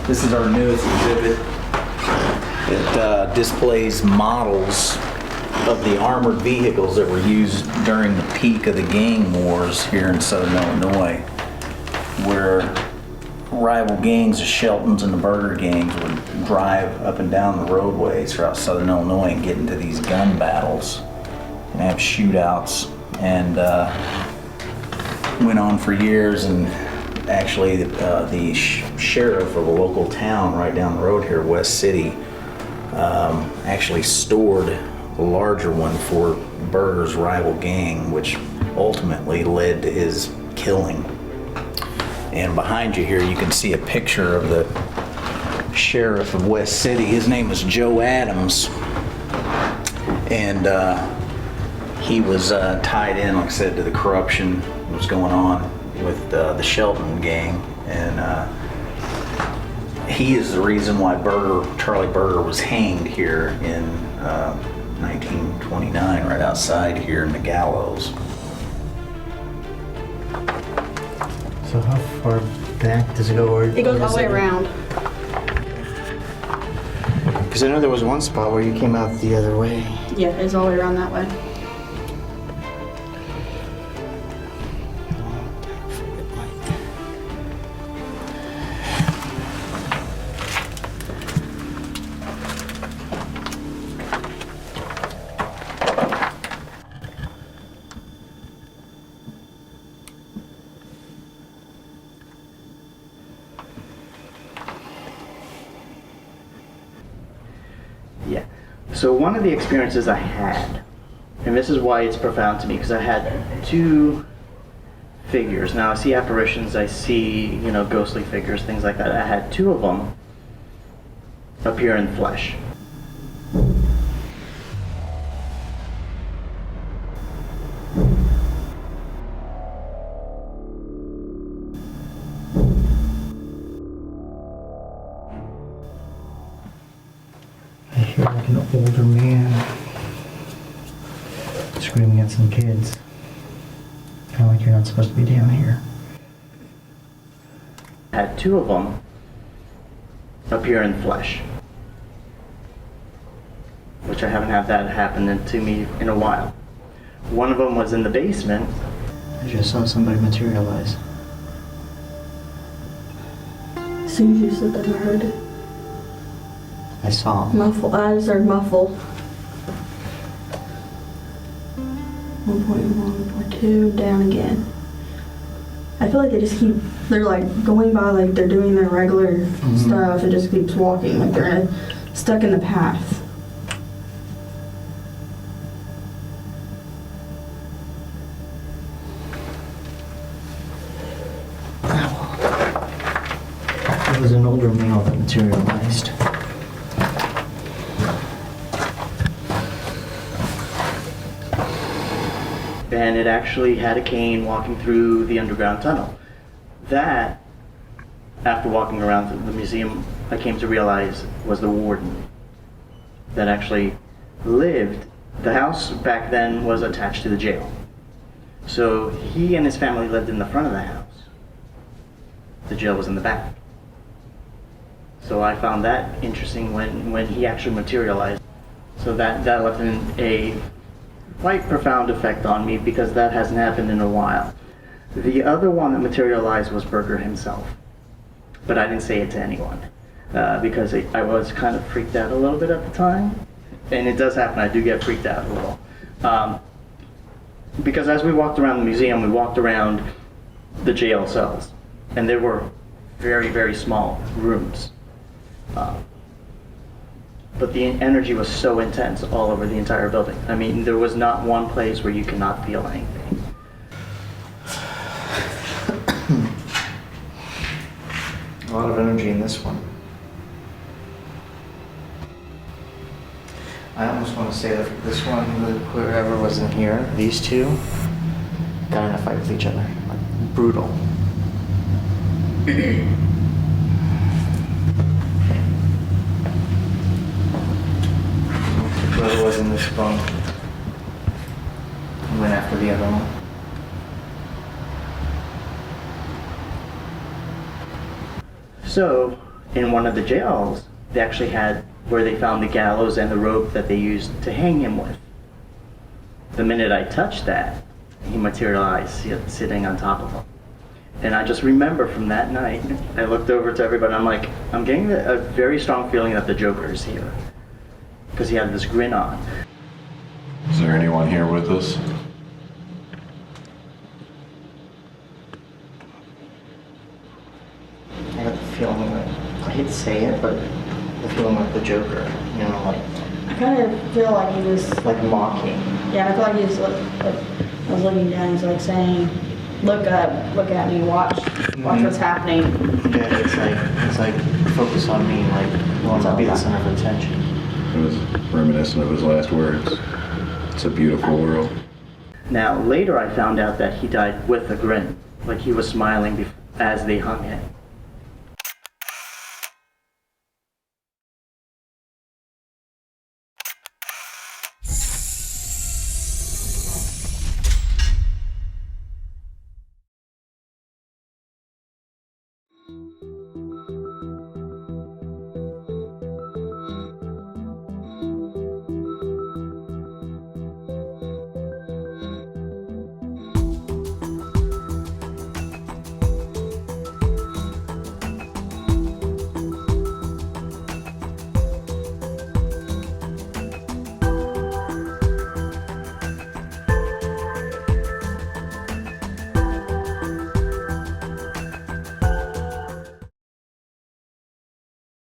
This is our newest exhibit. It displays models of the armored vehicles that were used during the peak of the gang wars here in southern Illinois, where rival gangs, the Sheltons and the Burger gangs, would drive up and down the roadways throughout southern Illinois and get into these gun battles and have shootouts, and went on for years. And actually the sheriff of a local town right down the road here, West City, actually stored a larger one for Berger's rival gang, which ultimately led to his killing. And behind you here, you can see a picture of the sheriff of West City. His name is Joe Adams, and he was tied in, like I said, to the corruption that was going on with the Shelton gang, and he is the reason why Charlie Berger was hanged here in 1929, right outside here in the gallows. So how far back does it go? Or It goes all the way around. Because I know there was one spot where you came out the other way. Yeah, it's all the way around that way. Yeah. So one of the experiences I had, and this is why it's profound to me, because I had two figures. Now I see apparitions, I see, ghostly figures, things like that. I had two of them appear in flesh. I hear like an older man screaming at some kids. Kind of like you're not supposed to be down here. I had two of them appear in flesh, which I haven't had that happen to me in a while. One of them was in the basement. I just saw somebody materialize. As soon as you said that, I heard it. I saw him. Muffle. I just heard muffle. 1.1, 1.2, down again. I feel like they're like going by, like they're doing their regular stuff, and just keeps walking, like they're stuck in the path. It was an older male that materialized. And it actually had a cane walking through the underground tunnel. That, after walking around the museum, I came to realize was the warden that actually lived. The house back then was attached to the jail. So he and his family lived in the front of the house. The jail was in the back. So I found that interesting when he actually materialized. So that left a quite profound effect on me, because that hasn't happened in a while. The other one that materialized was Berger himself, but I didn't say it to anyone because I was kind of freaked out a little bit at the time, and it does happen. I do get freaked out a little because as we walked around the museum, we walked around the jail cells, and there were very, very small rooms. But the energy was so intense all over the entire building. I mean, there was not one place where you cannot feel anything. A lot of energy in this one. I almost want to say that this one, whoever was in here, these two, got in a fight with each other. Like, brutal. Whoever was in this bunk went after the other one. So, In one of the jails, they actually had where they found the gallows and the rope that they used to hang him with. The minute I touched that, he materialized sitting on top of him. And I just remember from that night, I looked over to everybody, I'm like, I'm getting a very strong feeling that the Joker is here. Because he had this grin on. Is there anyone here with us? I got the feeling that, I hate to say it, but the feeling like the Joker, you know, I kind of feel like he was, like mocking. yeah, I feel like he was like I was looking down, he's like saying, look up, look at me, watch what's happening. Yeah, it's like, focus on me, like, you want to be the center of attention. It was reminiscent of his last words. It's a beautiful world. Now, later I found out that he died with a grin. Like he was smiling as they hung him.